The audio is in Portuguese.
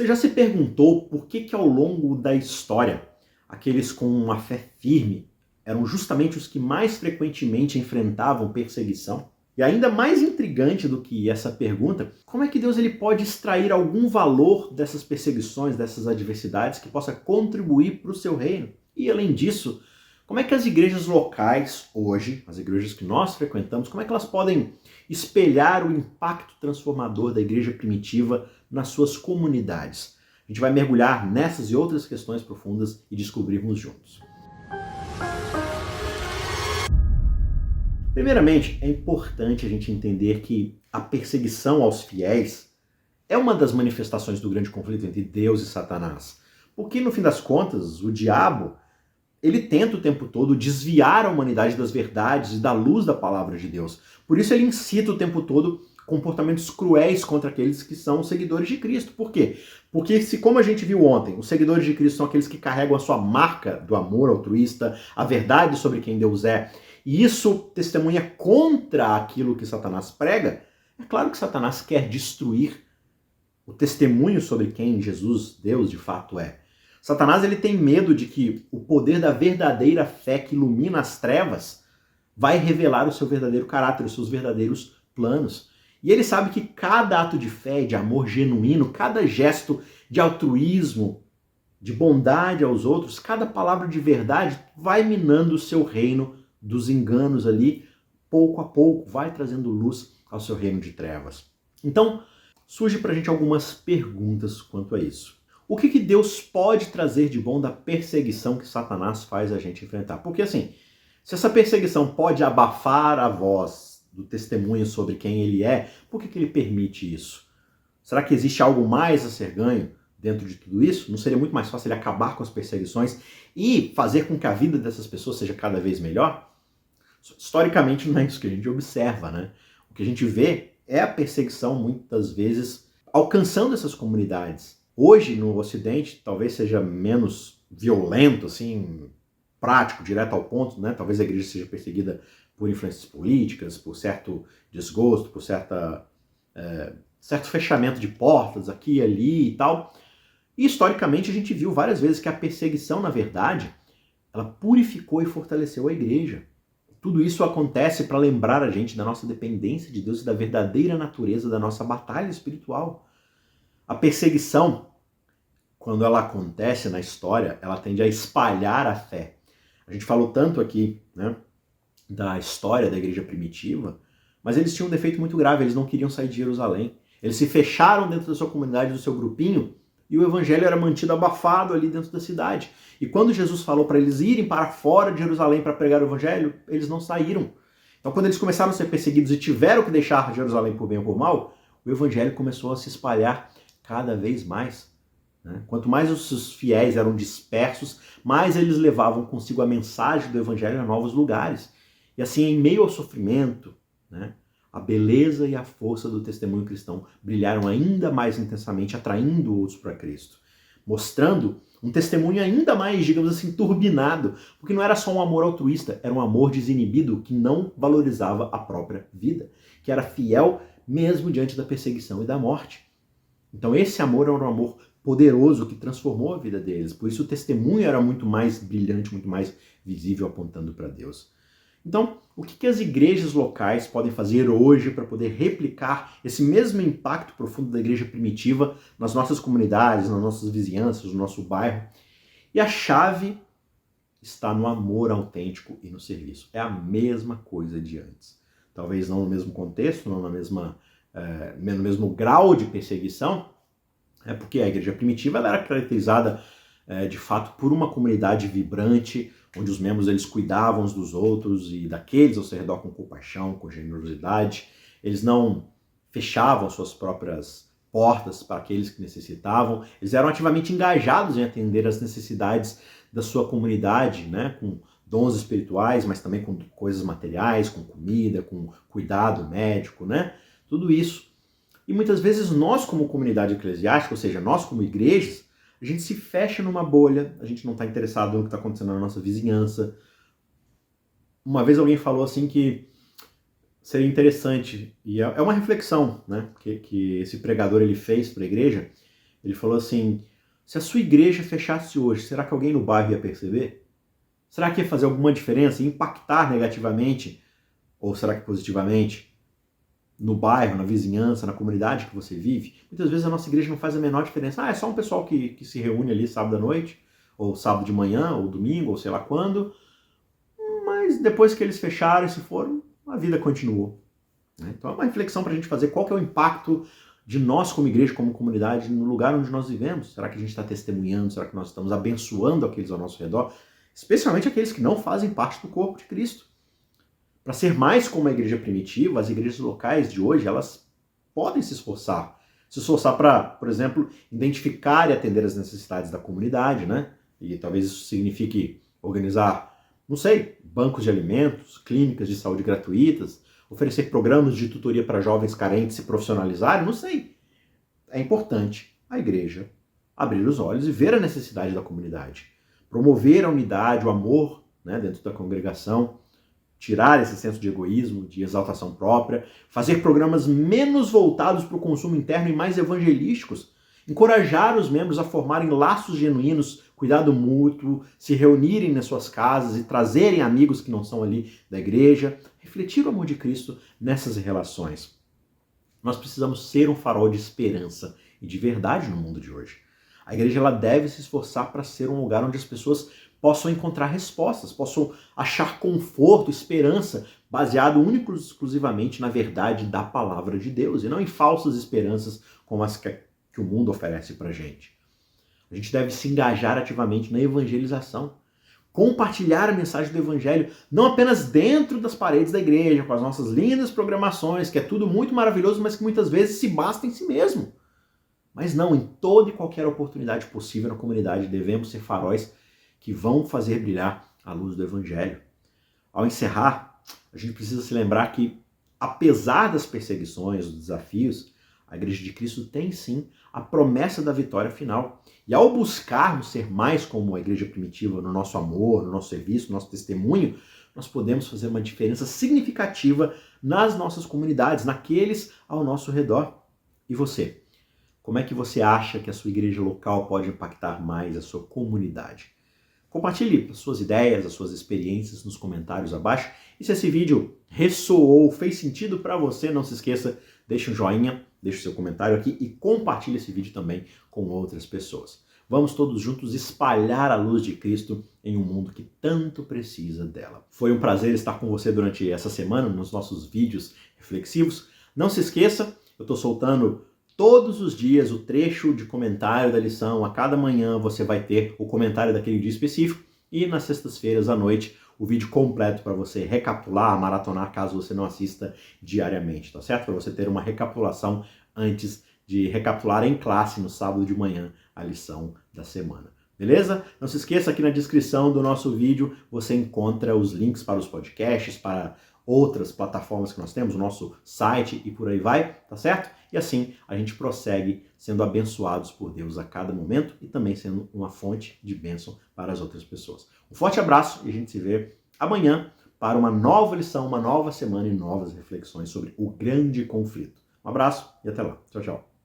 Você já se perguntou por que ao longo da história, aqueles com uma fé firme eram justamente os que mais frequentemente enfrentavam perseguição? E ainda mais intrigante do que essa pergunta, como é que Deus ele pode extrair algum valor dessas perseguições, dessas adversidades, que possa contribuir para o seu reino? E além disso, como é que as igrejas locais hoje, as igrejas que nós frequentamos, como é que elas podem espelhar o impacto transformador da igreja primitiva nas suas comunidades? A gente vai mergulhar nessas e outras questões profundas e descobrirmos juntos. Primeiramente, é importante a gente entender que a perseguição aos fiéis é uma das manifestações do grande conflito entre Deus e Satanás. Porque, no fim das contas, o diabo, ele tenta o tempo todo desviar a humanidade das verdades e da luz da palavra de Deus. Por isso ele incita o tempo todo comportamentos cruéis contra aqueles que são seguidores de Cristo. Por quê? Porque se, como a gente viu ontem, os seguidores de Cristo são aqueles que carregam a sua marca do amor altruísta, a verdade sobre quem Deus é, e isso testemunha contra aquilo que Satanás prega, é claro que Satanás quer destruir o testemunho sobre quem Jesus, Deus, de fato é. Satanás ele tem medo de que o poder da verdadeira fé que ilumina as trevas vai revelar o seu verdadeiro caráter, os seus verdadeiros planos. E ele sabe que cada ato de fé, de amor genuíno, cada gesto de altruísmo, de bondade aos outros, cada palavra de verdade vai minando o seu reino dos enganos ali, pouco a pouco, vai trazendo luz ao seu reino de trevas. Então, surge pra gente algumas perguntas quanto a isso. O que Deus pode trazer de bom da perseguição que Satanás faz a gente enfrentar? Porque assim, se essa perseguição pode abafar a voz do testemunho sobre quem ele é, por que ele permite isso? Será que existe algo mais a ser ganho dentro de tudo isso? Não seria muito mais fácil ele acabar com as perseguições e fazer com que a vida dessas pessoas seja cada vez melhor? Historicamente não é isso que a gente observa, né? O que a gente vê é a perseguição, muitas vezes, alcançando essas comunidades. Hoje, no Ocidente, talvez seja menos violento, assim, prático, direto ao ponto, né? Talvez a igreja seja perseguida por influências políticas, por certo desgosto, por certo fechamento de portas aqui e ali e tal. E, historicamente, a gente viu várias vezes que a perseguição, na verdade, ela purificou e fortaleceu a igreja. Tudo isso acontece para lembrar a gente da nossa dependência de Deus e da verdadeira natureza da nossa batalha espiritual. A perseguição, quando ela acontece na história, ela tende a espalhar a fé. A gente falou tanto aqui, né, da história da igreja primitiva, mas eles tinham um defeito muito grave, eles não queriam sair de Jerusalém. Eles se fecharam dentro da sua comunidade, do seu grupinho, e o evangelho era mantido abafado ali dentro da cidade. E quando Jesus falou para eles irem para fora de Jerusalém para pregar o evangelho, eles não saíram. Então quando eles começaram a ser perseguidos e tiveram que deixar Jerusalém por bem ou por mal, o evangelho começou a se espalhar cada vez mais. Né? Quanto mais os seus fiéis eram dispersos, mais eles levavam consigo a mensagem do evangelho a novos lugares. E assim, em meio ao sofrimento, né, a beleza e a força do testemunho cristão brilharam ainda mais intensamente, atraindo outros para Cristo, mostrando um testemunho ainda mais, digamos assim, turbinado, porque não era só um amor altruísta, era um amor desinibido que não valorizava a própria vida, que era fiel mesmo diante da perseguição e da morte. Então esse amor era um amor poderoso que transformou a vida deles, por isso o testemunho era muito mais brilhante, muito mais visível, apontando para Deus. Então, o que as igrejas locais podem fazer hoje para poder replicar esse mesmo impacto profundo da igreja primitiva nas nossas comunidades, nas nossas vizinhanças, no nosso bairro? E a chave está no amor autêntico e no serviço. É a mesma coisa de antes. Talvez não no mesmo contexto, não no mesmo grau de perseguição, porque a igreja primitiva ela era caracterizada de fato por uma comunidade vibrante, onde os membros eles cuidavam uns dos outros e daqueles ao seu redor com compaixão, com generosidade. Eles não fechavam suas próprias portas para aqueles que necessitavam. Eles eram ativamente engajados em atender às necessidades da sua comunidade, né, com dons espirituais, mas também com coisas materiais, com comida, com cuidado médico, né? Tudo isso. E muitas vezes nós, como comunidade eclesiástica, ou seja, nós como igrejas, a gente se fecha numa bolha, a gente não está interessado no que está acontecendo na nossa vizinhança. Uma vez alguém falou assim que seria interessante, e é uma reflexão, né, que esse pregador ele fez para a igreja, Ele falou assim, se a sua igreja fechasse hoje, será que alguém no bairro ia perceber? Será que ia fazer alguma diferença, ia impactar negativamente, ou será que positivamente, no bairro, na vizinhança, na comunidade que você vive? Muitas vezes a nossa igreja não faz a menor diferença. É só um pessoal que se reúne ali sábado à noite, ou sábado de manhã, ou domingo, ou sei lá quando, mas depois que eles fecharam e se foram, a vida continuou. Então é uma reflexão para a gente fazer qual que é o impacto de nós como igreja, como comunidade, no lugar onde nós vivemos. Será que a gente está testemunhando? Será que nós estamos abençoando aqueles ao nosso redor? Especialmente aqueles que não fazem parte do corpo de Cristo. Para ser mais como a igreja primitiva, as igrejas locais de hoje, elas podem se esforçar. Se esforçar para, por exemplo, identificar e atender as necessidades da comunidade, né? E talvez isso signifique organizar, não sei, bancos de alimentos, clínicas de saúde gratuitas, oferecer programas de tutoria para jovens carentes se profissionalizarem, não sei. É importante a igreja abrir os olhos e ver a necessidade da comunidade. Promover a unidade, o amor, né, dentro da congregação, tirar esse senso de egoísmo, de exaltação própria, fazer programas menos voltados para o consumo interno e mais evangelísticos, encorajar os membros a formarem laços genuínos, cuidado mútuo, se reunirem nas suas casas e trazerem amigos que não são ali da igreja, refletir o amor de Cristo nessas relações. Nós precisamos ser um farol de esperança e de verdade no mundo de hoje. A igreja ela deve se esforçar para ser um lugar onde as pessoas possam encontrar respostas, possam achar conforto, esperança, baseado único e exclusivamente na verdade da palavra de Deus, e não em falsas esperanças como as que o mundo oferece para a gente. A gente deve se engajar ativamente na evangelização, compartilhar a mensagem do evangelho, não apenas dentro das paredes da igreja, com as nossas lindas programações, que é tudo muito maravilhoso, mas que muitas vezes se basta em si mesmo. Mas não, em toda e qualquer oportunidade possível na comunidade, devemos ser faróis que vão fazer brilhar a luz do evangelho. Ao encerrar, a gente precisa se lembrar que, apesar das perseguições, dos desafios, a Igreja de Cristo tem sim a promessa da vitória final. E ao buscarmos ser mais como a igreja primitiva no nosso amor, no nosso serviço, no nosso testemunho, nós podemos fazer uma diferença significativa nas nossas comunidades, naqueles ao nosso redor. E você? Como é que você acha que a sua igreja local pode impactar mais a sua comunidade? Compartilhe as suas ideias, as suas experiências nos comentários abaixo. E se esse vídeo ressoou, fez sentido para você, não se esqueça, deixe um joinha, deixe o seu comentário aqui e compartilhe esse vídeo também com outras pessoas. Vamos todos juntos espalhar a luz de Cristo em um mundo que tanto precisa dela. Foi um prazer estar com você durante essa semana nos nossos vídeos reflexivos. Não se esqueça, eu estou soltando todos os dias o trecho de comentário da lição. A cada manhã você vai ter o comentário daquele dia específico e nas sextas-feiras à noite o vídeo completo para você recapitular, maratonar, caso você não assista diariamente, tá certo? Para você ter uma recapitulação antes de recapitular em classe no sábado de manhã a lição da semana. Beleza? Não se esqueça, aqui na descrição do nosso vídeo você encontra os links para os podcasts, para outras plataformas que nós temos, o nosso site e por aí vai, tá certo? E assim a gente prossegue sendo abençoados por Deus a cada momento e também sendo uma fonte de bênção para as outras pessoas. Um forte abraço e a gente se vê amanhã para uma nova lição, uma nova semana e novas reflexões sobre o grande conflito. Um abraço e até lá. Tchau, tchau.